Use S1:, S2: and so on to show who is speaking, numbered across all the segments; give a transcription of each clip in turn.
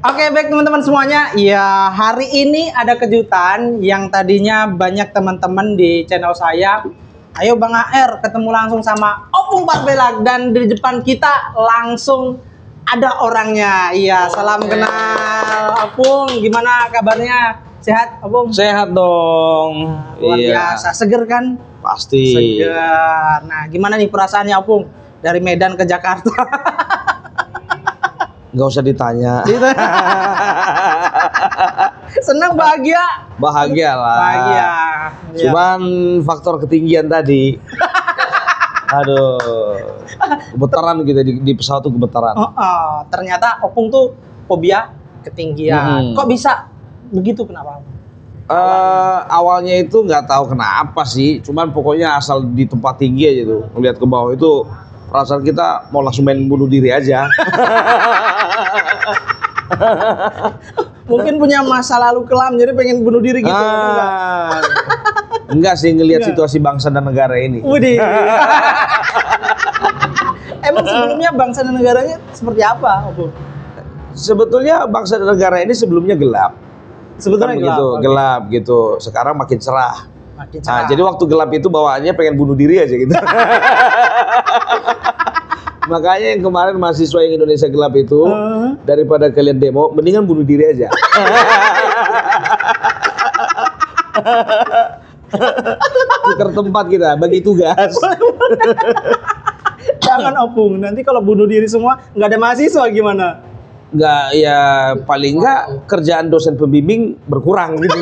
S1: Oke, baik teman-teman semuanya. Ya, hari ini ada kejutan yang tadinya banyak teman-teman di channel saya. Ayo Bang AR ketemu langsung sama Opung Parbelak, dan di depan kita langsung ada orangnya. Iya, salam kenal. Opung, gimana kabarnya? Sehat, Opung?
S2: Sehat dong.
S1: Luar biasa, seger kan?
S2: Pasti.
S1: Seger. Nah, gimana nih perasaannya Opung dari Medan ke Jakarta?
S2: Nggak usah ditanya.
S1: Senang, bahagia?
S2: Bahagia lah.
S1: Bahagia.
S2: Cuman faktor ketinggian tadi. Aduh. Gemetaran gitu di pesawat tuh gemetaran.
S1: Ternyata Opung tuh fobia ketinggian. Kok bisa begitu, kenapa?
S2: Awalnya itu nggak tahu kenapa sih. Cuman pokoknya asal di tempat tinggi aja tuh. Ngeliat ke bawah itu perasaan kita mau langsung main bunuh diri aja.
S1: Mungkin punya masa lalu kelam jadi pengen bunuh diri gitu.
S2: Enggak sih, ngelihat situasi bangsa dan negara ini.
S1: Widih. Emang sebelumnya bangsa dan negaranya seperti apa, Opung?
S2: Sebetulnya bangsa dan negara ini sebelumnya gelap.
S1: Sebetulnya
S2: kan begitu, gelap gitu. Sekarang makin cerah.
S1: Makin cerah.
S2: Nah, jadi waktu gelap itu bawaannya pengen bunuh diri aja gitu. Makanya yang kemarin mahasiswa yang Indonesia gelap itu daripada kalian demo, mendingan bunuh diri aja. Tukar tempat kita, bagi tugas.
S1: Jangan Opung, nanti kalau bunuh diri semua nggak ada mahasiswa gimana?
S2: Nggak, ya paling nggak kerjaan dosen pembimbing berkurang gitu.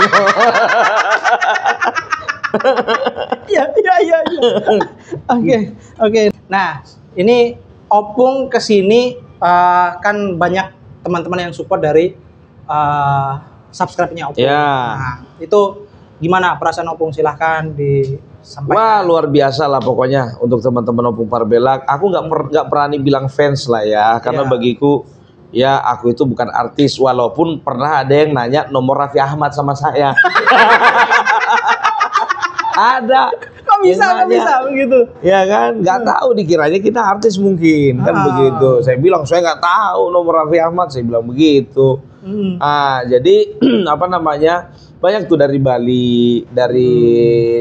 S1: Iya. Oke. Nah, ini Opung kesini kan banyak teman-teman yang support dari subscribe-nya Opung.
S2: Ya.
S1: Nah, itu gimana perasaan Opung? Silahkan disampaikan.
S2: Wah, luar biasa lah pokoknya untuk teman-teman Opung Parbelak. Aku nggak berani bilang fans lah ya, karena bagiku ya aku itu bukan artis. Walaupun pernah ada yang nanya nomor Raffi Ahmad sama saya. Ada.
S1: Kok bisa begitu?
S2: Ya kan, nggak tahu, dikiranya kita artis mungkin kan begitu. Saya bilang saya nggak tahu nomor Raffi Ahmad, saya bilang begitu. Jadi apa namanya, banyak tuh dari Bali, dari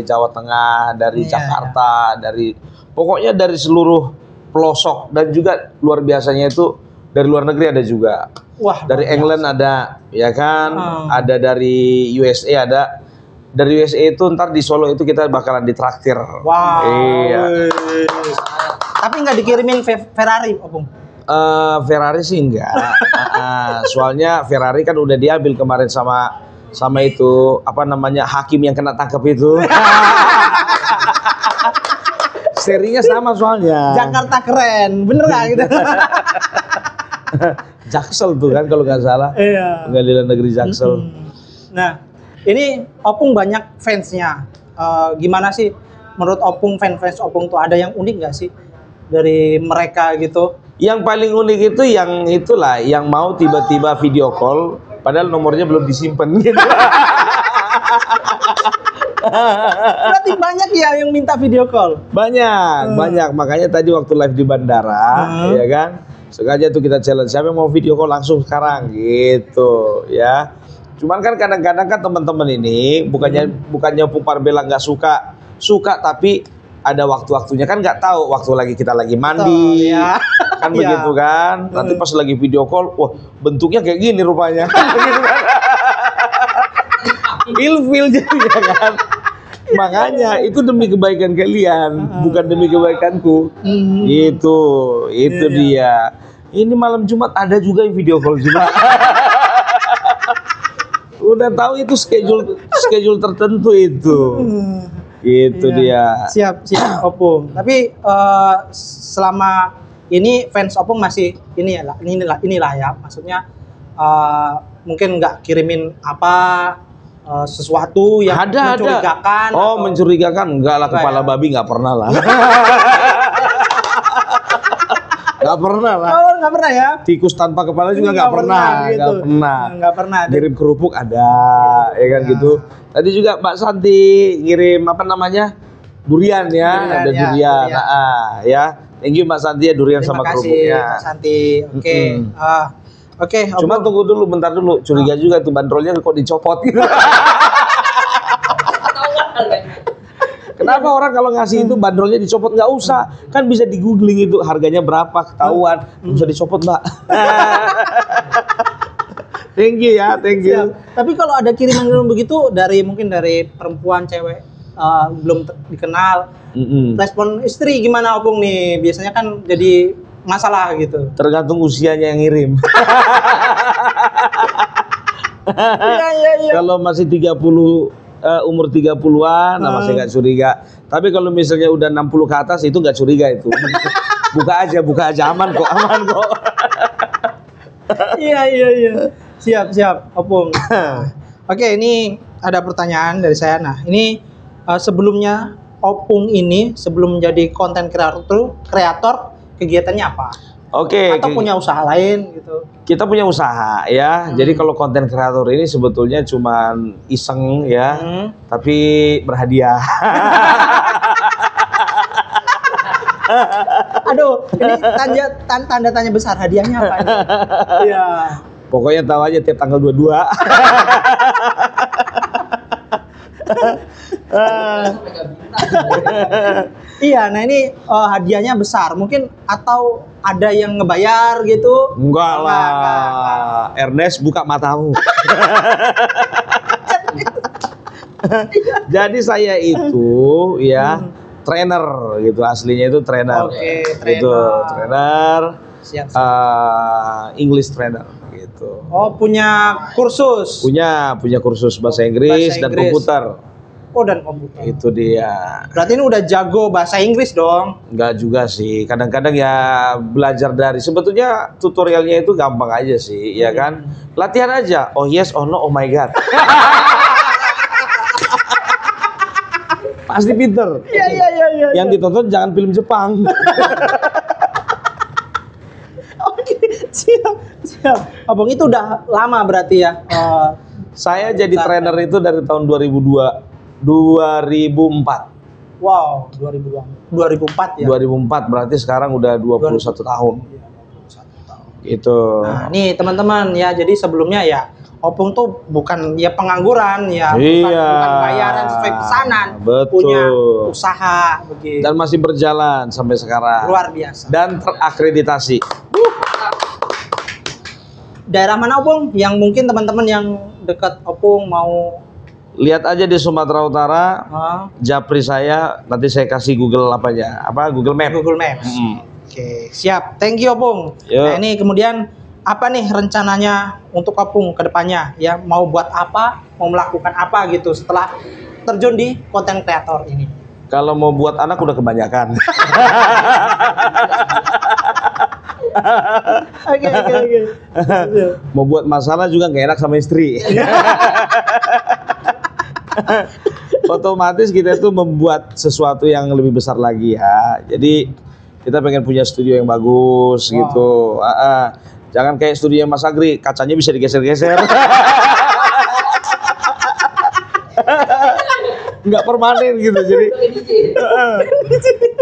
S2: Jawa Tengah, dari Jakarta, dari pokoknya dari seluruh pelosok, dan juga luar biasanya itu dari luar negeri ada juga.
S1: Wah,
S2: dari England ada, ya kan, ada dari USA ada. Dari USA itu ntar di Solo itu kita bakalan ditraktir.
S1: Wow.
S2: Iya.
S1: Tapi nggak dikirimin Ferrari, Opung?
S2: Ferrari sih enggak. Soalnya Ferrari kan udah diambil kemarin sama itu apa namanya, hakim yang kena tangkap itu. Serinya sama soalnya.
S1: Jakarta keren, bener nggak gitu?
S2: Jaksel tuh kan kalau nggak salah.
S1: Iya.
S2: Pengadilan Negeri Jaksel.
S1: Nah, ini Opung banyak fansnya. Gimana sih menurut Opung, fans Opung tuh ada yang unik nggak sih dari mereka gitu?
S2: Yang paling unik itu yang itulah, yang mau tiba-tiba video call padahal nomornya belum disimpan gitu.
S1: Berarti banyak ya yang minta video call?
S2: Banyak. Makanya tadi waktu live di bandara, ya kan, sengaja tuh kita challenge, siapa yang mau video call langsung sekarang gitu ya. Cuman kan kadang-kadang kan teman-teman ini bukannya Opung Parbelak nggak suka, tapi ada waktu-waktunya kan, nggak tahu waktu lagi kita lagi mandi, kan begitu kan. Nanti pas lagi video call, wah bentuknya kayak gini rupanya. Ilfil jadi ya kan. Makanya itu demi kebaikan kalian, bukan demi kebaikanku. Itu dia. Ini malam Jumat ada juga yang video call juga. Udah tahu itu schedule tertentu itu. Itu dia.
S1: Siap Opung. Tapi selama ini fans Opung masih inilah ya. Maksudnya mungkin nggak kirimin sesuatu yang mencurigakan.
S2: Mencurigakan enggak lah, kepala babi nggak pernah lah. Nggak pernah lah.
S1: Nggak pernah ya?
S2: Tikus tanpa kepala juga nggak pernah.
S1: Gitu. Nggak pernah.
S2: Ngirim kerupuk ada, ya kan gitu. Tadi juga Mbak Santi ngirim apa namanya, durian ya, ada durian. Ya, thank you Mbak Santi ya, durian sama kerupuknya.
S1: Terima kasih Mbak Santi. Oke. Oke,
S2: Cuma
S1: Opung.
S2: tunggu dulu, bentar dulu. Curiga juga tuh bandrolnya kok dicopot gitu. Kenapa orang kalau ngasih itu bandrolnya dicopot? Nggak usah, kan bisa di googling itu harganya berapa, ketahuan. Nggak usah dicopot, Mbak. Thank you ya, thank you.
S1: Siap. Tapi kalau ada kiriman begitu dari mungkin dari perempuan, cewek belum dikenal, respon istri gimana Opung nih? Biasanya kan jadi masalah gitu.
S2: Tergantung usianya yang ngirim.
S1: Iya.
S2: Kalau masih 30 umur 30-an, masih nggak curiga. Tapi kalau misalnya udah 60 ke atas itu nggak curiga itu. Buka aja, aman kok.
S1: Iya. Siap, Opung. Oke, ini ada pertanyaan dari saya. Nah, ini sebelumnya Opung ini sebelum menjadi konten kreator kegiatannya apa?
S2: Oke.
S1: Atau punya usaha lain gitu?
S2: Kita punya usaha ya. Jadi kalau konten kreator ini sebetulnya cuman iseng ya, tapi berhadiah.
S1: Aduh, ini tanda tanya besar, hadiahnya apa ini? Iya.
S2: Pokoknya tahu aja tiap tanggal 22.
S1: Iya, nah ini hadiahnya besar, mungkin atau ada yang ngebayar gitu?
S2: Enggak lah.
S1: Enggak.
S2: Ernest buka matamu. Jadi saya itu ya trainer gitu, aslinya itu trainer.
S1: Oke,
S2: Gitu, trainer.
S1: Siap.
S2: English trainer gitu.
S1: Oh, punya kursus?
S2: Punya kursus bahasa Inggris dan komputer.
S1: Oh, dan komputer.
S2: Itu dia.
S1: Berarti ini udah jago bahasa Inggris dong?
S2: Enggak juga sih. Kadang-kadang ya belajar dari, sebetulnya tutorialnya itu gampang aja sih, ya kan? Latihan aja. Oh yes, oh no, oh my god. Pasti pinter.
S1: Iya.
S2: Yang ditonton jangan film Jepang.
S1: Oke, siap. Abang itu udah lama berarti ya?
S2: Saya jadi trainer itu dari tahun 2004.
S1: Wow, 2004 ya?
S2: 2004 berarti sekarang udah 21 tahun. Gitu.
S1: Nah, nih teman-teman ya, jadi sebelumnya ya Opung tuh bukan ya pengangguran ya, bukan bayaran sesuai pesanan,
S2: betul.
S1: Punya usaha begitu.
S2: Dan masih berjalan sampai sekarang.
S1: Luar biasa.
S2: Dan terakreditasi.
S1: Daerah mana Opung yang mungkin teman-teman yang dekat Opung mau
S2: lihat aja di Sumatera Utara, Japri saya, nanti saya kasih Google Google Map.
S1: Google Maps. Oke, siap. Thank you Opung. Nah, ini kemudian apa nih rencananya untuk Opung ke depannya? Ya, mau buat apa? Mau melakukan apa gitu setelah terjun di konten kreator ini?
S2: Kalau mau buat anak udah kebanyakan.
S1: Oke.
S2: Mau buat masalah juga nggak enak sama istri. Otomatis kita itu membuat sesuatu yang lebih besar lagi ya. Jadi kita pengen punya studio yang bagus gitu. Jangan kayak studio Mas Agri, kacanya bisa digeser-geser. Nggak permanen gitu. Jadi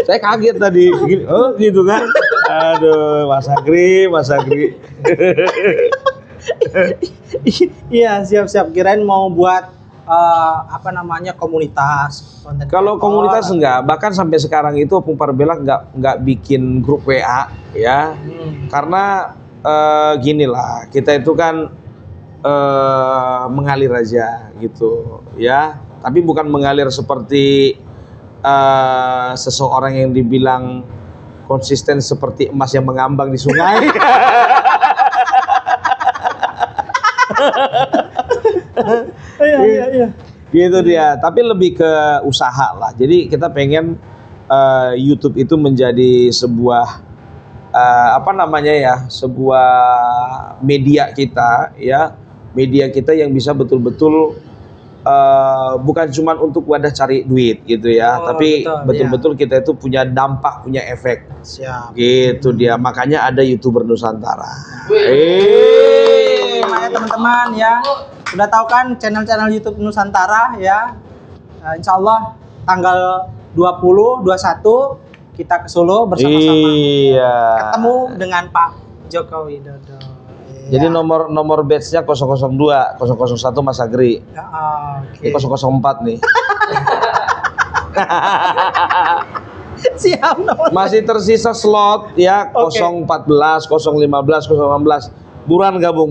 S2: saya kaget tadi gitu kan. Aduh, Mas Agri.
S1: Iya, siap. Kirain mau buat komunitas.
S2: Kalau komunitas enggak, bahkan sampai sekarang itu Opung Parbella enggak bikin grup WA ya. Karena gini lah, kita itu kan mengalir aja gitu ya. Tapi bukan mengalir seperti seseorang yang dibilang konsisten seperti emas yang mengambang di sungai.
S1: Iya.
S2: Gitu dia. Tapi lebih ke usaha lah. Jadi kita pengen YouTube itu menjadi sebuah sebuah media kita ya, media kita yang bisa betul-betul bukan cuma untuk wadah cari duit gitu ya, tapi betul-betul kita itu punya dampak, punya efek.
S1: Siap.
S2: Gitu dia. Makanya ada YouTuber Nusantara.
S1: Makanya teman-teman ya, udah tahu kan channel-channel YouTube Nusantara ya. Insya Allah tanggal 20, 21 kita ke Solo bersama-sama.
S2: Iya.
S1: Ketemu dengan Pak Joko Widodo.
S2: Jadi nomor batch-nya 002, 001 Mas Agri. Ini 004 nih.
S1: Siap.
S2: Masih tersisa slot ya 014, 015, 016. Buruan gabung.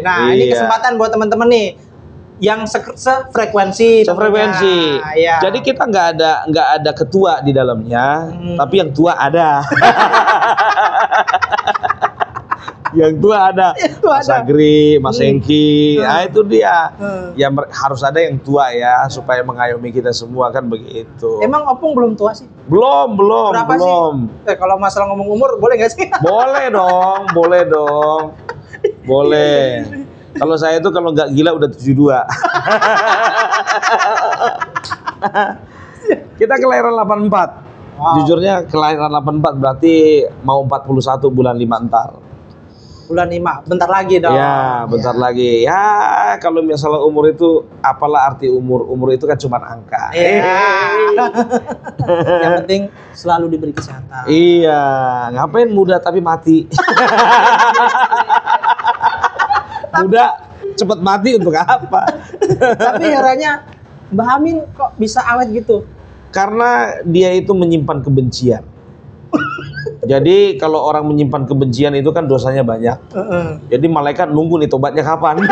S1: Nah, ini kesempatan buat teman-teman nih yang sefrekuensi.
S2: Ya. Jadi kita nggak ada ketua di dalamnya, tapi yang tua ada. Yang tua ada. Mas Agri, Mas Engki. Nah, itu dia. Ya harus ada yang tua ya supaya mengayomi kita semua kan begitu.
S1: Emang Opung belum tua sih?
S2: Belum.
S1: Berapa sih? Kalau masalah ngomong umur boleh nggak sih?
S2: Boleh dong. Boleh. Kalau saya itu kalau nggak gila udah 72. Kita kelahiran 84. Jujurnya kelahiran 84 berarti mau 41 bulan 5 ntar.
S1: Bulan 5, bentar lagi dong.
S2: Ya, bentar lagi. Ya, kalau misalnya umur itu, apalah arti umur? Umur itu kan cuma angka.
S1: Yang penting selalu diberi kesehatan.
S2: Iya, ngapain muda tapi mati? Muda cepet mati untuk apa?
S1: Tapi herannya Mbak Amin kok bisa awet gitu?
S2: Karena dia itu menyimpan kebencian. Jadi kalau orang menyimpan kebencian itu kan dosanya banyak. Jadi malaikat nunggu nih tobatnya kapan.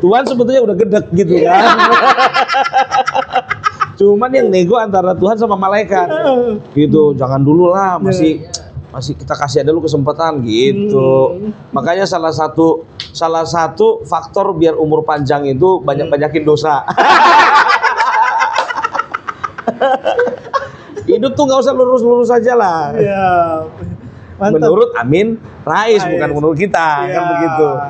S2: Tuhan sebetulnya udah gedek gitu kan. Cuman yang nego antara Tuhan sama malaikat. Gitu, jangan dulu lah, masih kita kasih dulu kesempatan gitu. Makanya salah satu faktor biar umur panjang itu banyakin dosa. Hidup tuh nggak usah lurus aja lah.
S1: Iya.
S2: Menurut Amin Rais, bukan menurut kita, kan begitu.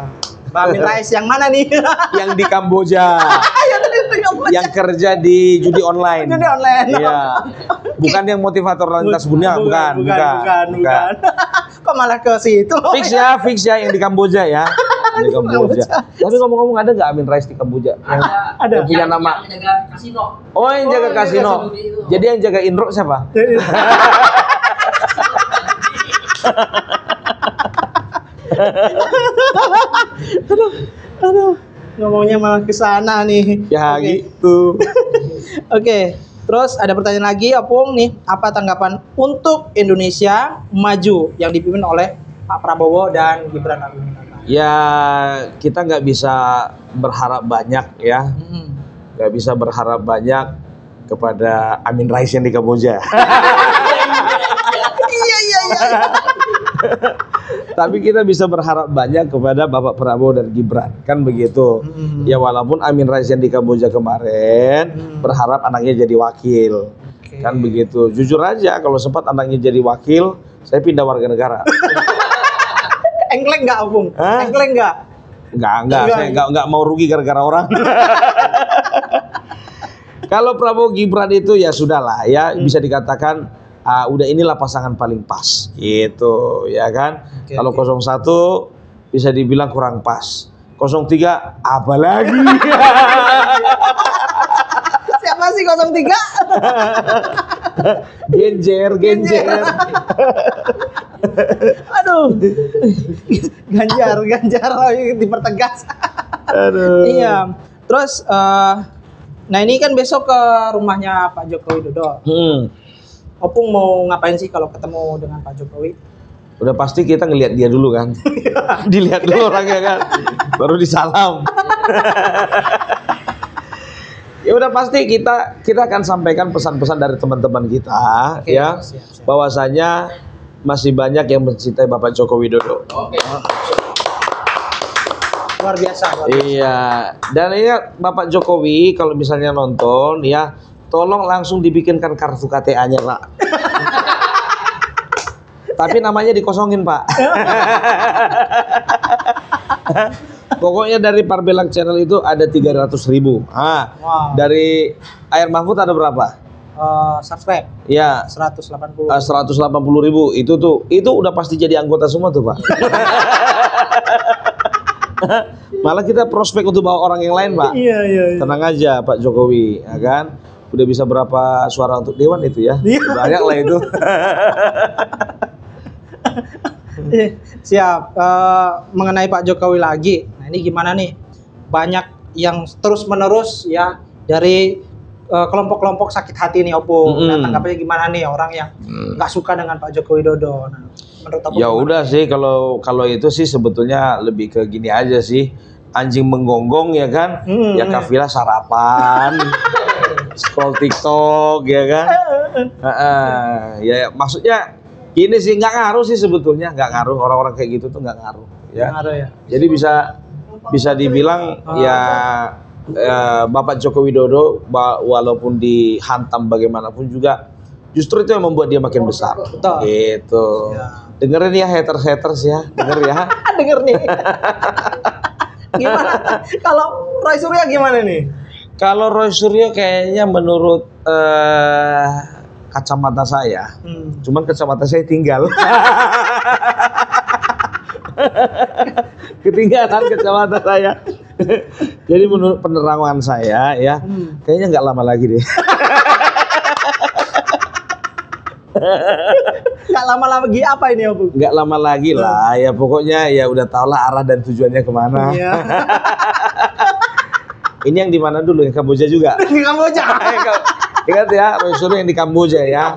S1: Mbak Amin Rais yang mana nih?
S2: Yang di Kamboja. Yang kerja di judi online.
S1: Judi online.
S2: Iya. Bukan yang motivator lintas dunia, bukan.
S1: Kok malah ke situ?
S2: Fix ya yang di Kamboja ya. Di Kamboja. Tapi ngomong-ngomong ada nggak Amin Rais di Kamboja?
S1: Ada.
S2: Yang punya nama.
S3: Yang jaga kasino.
S2: Oh, yang jaga kasino. Jadi yang jaga Indro siapa?
S1: Aduh. Ngomongnya malah ke sana nih.
S2: Ya gitu.
S1: Oke. Terus ada pertanyaan lagi, Opung nih, apa tanggapan untuk Indonesia maju yang dipimpin oleh Pak Prabowo dan Gibran Rakabuming?
S2: Ya kita nggak bisa berharap banyak ya, nggak bisa berharap banyak kepada Amin Rais yang di Kamboja.
S1: Iya.
S2: Tapi kita bisa berharap banyak kepada Bapak Prabowo dan Gibran, kan begitu. Ya walaupun Amin Rais yang di Kamboja kemarin berharap anaknya jadi wakil, kan begitu. Jujur aja kalau sempat anaknya jadi wakil, saya pindah warga negara.
S1: Engkleng nggak, Opung? Engkleng nggak?
S2: Enggak, saya enggak mau rugi gara-gara orang. Kalau Prabowo Gibran itu ya sudahlah ya, bisa dikatakan udah inilah pasangan paling pas gitu ya kan. Kalau 01 bisa dibilang kurang pas. 03 apa lagi?
S1: Siapa sih 03?
S2: Genjer.
S1: Aduh. Ganjar dipertegas.
S2: Aduh.
S1: Iya. Terus nah ini kan besok ke rumahnya Pak Joko Widodo. Opung mau ngapain sih kalau ketemu dengan Pak Jokowi?
S2: Udah pasti kita ngelihat dia dulu kan. Dilihat dulu orangnya kan. Baru disalam. Ya udah pasti kita akan sampaikan pesan-pesan dari teman-teman kita ya. Siap. Bahwasanya masih banyak yang mencintai Bapak Joko Widodo.
S1: Luar biasa.
S2: Iya. Dan ini Bapak Jokowi kalau misalnya nonton ya, tolong langsung dibikinkan kartu KTA-nya, Pak. Tapi namanya dikosongin, Pak. Pokoknya dari Parbelang Channel itu ada 300.000. Dari Air Mahfud ada berapa?
S1: Subscribe.
S2: Ya.
S1: 180.
S2: 180.000. Itu udah pasti jadi anggota semua tuh, Pak. Malah kita prospek untuk bawa orang yang lain, Pak.
S1: Iya.
S2: Tenang aja, Pak Jokowi, ya kan? Udah bisa berapa suara untuk dewan itu ya?
S1: Iya.
S2: Banyak lah itu.
S1: Siap. Mengenai Pak Jokowi lagi. Nah, ini gimana nih? Banyak yang terus-menerus ya dari kelompok-kelompok sakit hati nih Opung. Nah, tanggapannya gimana nih orang yang nggak suka dengan Pak Joko Widodo? Nah, menurut Opung
S2: Ya
S1: gimana?
S2: udah sih, kalau itu sih sebetulnya lebih ke gini aja sih. Anjing menggonggong ya kan? Ya kafilah sarapan, scroll TikTok ya kan? Ya maksudnya gini sih, nggak ngaruh sih sebetulnya, nggak ngaruh, orang-orang kayak gitu tuh nggak ngaruh ya.
S1: Ngaruh ya.
S2: Jadi bisa dibilang ya Bapak Joko Widodo walaupun dihantam bagaimanapun juga justru itu yang membuat dia makin besar.
S1: Betul.
S2: Gitu.
S1: Ya.
S2: Dengerin ya haters ya, denger ya.
S1: Denger nih. Gimana? Kalau Roy Suryo gimana nih?
S2: Kalau Roy Suryo kayaknya menurut kacamata saya, cuman kacamata saya tinggal. Ketinggalan kacamata saya. Jadi menurut penerangan saya ya, kayaknya nggak lama lagi deh.
S1: Nggak lama-lama lagi apa ini Opung?
S2: Nggak lama lagi lah, ya pokoknya ya udah tau lah arah dan tujuannya kemana.
S1: Iya.
S2: Ini yang di mana dulu, yang Kamboja juga?
S1: Di Kamboja.
S2: Ingat ya, Roy Suryo yang di Kamboja ya.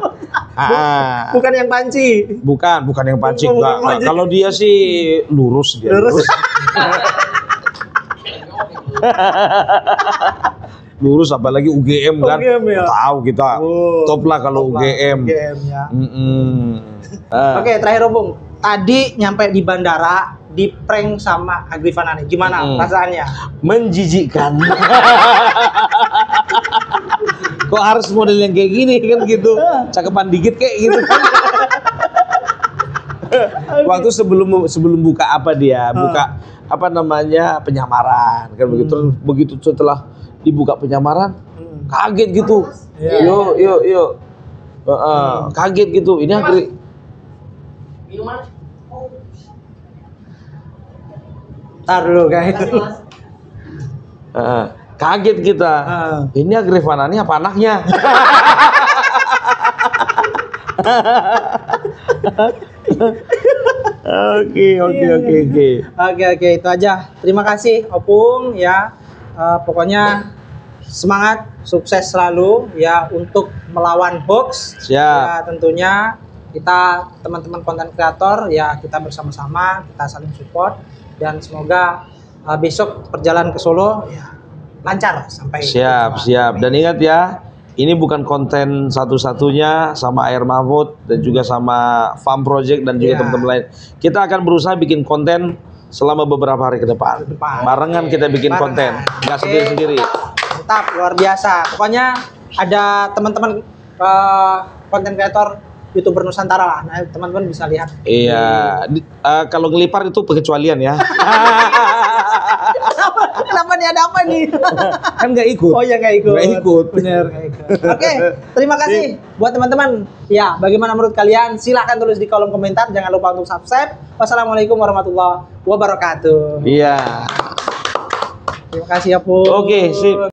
S1: Bukan yang panci.
S2: Bukan yang pancing.
S1: Bukan
S2: Enggak. Kalau dia sih lurus dia.
S1: Lurus.
S2: Lurus apalagi UGM kan.
S1: UGM ya?
S2: Tahu kita. Top lah kalau UGM.
S1: UGM ya.
S2: Oke,
S1: Terakhir Opung. Tadi nyampe di bandara di prank sama Agrifanani. Gimana perasaannya?
S2: menjijikkan. Kok harus model yang kayak gini kan gitu. Cakepan dikit kayak gitu kan. Waktu sebelum buka apa dia? Buka apa namanya? Penyamaran kan begitu setelah dibuka penyamaran kaget gitu. Yuk. Kaget gitu. Ini
S1: Tar dulu guys.
S2: kaget kita. Ini Agrifanani apa anaknya?
S1: Oke, itu aja. Terima kasih Opung ya. Pokoknya semangat, sukses selalu ya untuk melawan hoax.
S2: Siap.
S1: Ya, tentunya kita teman-teman konten kreator ya kita bersama-sama, kita saling support dan semoga besok perjalanan ke Solo ya lancar sampai.
S2: Siap. Dan ingat ya, ini bukan konten satu-satunya, sama Air Mahmud dan juga sama Farm Project dan juga teman-teman lain. Kita akan berusaha bikin konten selama beberapa hari ke depan. Barengan kita bikin konten, nggak sendiri-sendiri.
S1: Mantap, luar biasa. Pokoknya ada teman-teman konten kreator YouTuber Nusantara lah. Nah, teman-teman bisa lihat.
S2: Iya. Kalau ngelipar itu pengecualian ya.
S1: Kenapa nih, ada apa nih?
S2: Kan nggak ikut.
S1: Oh ya, nggak ikut. Bener, nggak ikut. Oke, terima kasih buat teman-teman. Ya, bagaimana menurut kalian? Silahkan tulis di kolom komentar. Jangan lupa untuk subscribe. Wassalamualaikum warahmatullahi wabarakatuh.
S2: Iya.
S1: Terima kasih ya, Bu.
S2: Oke, sip.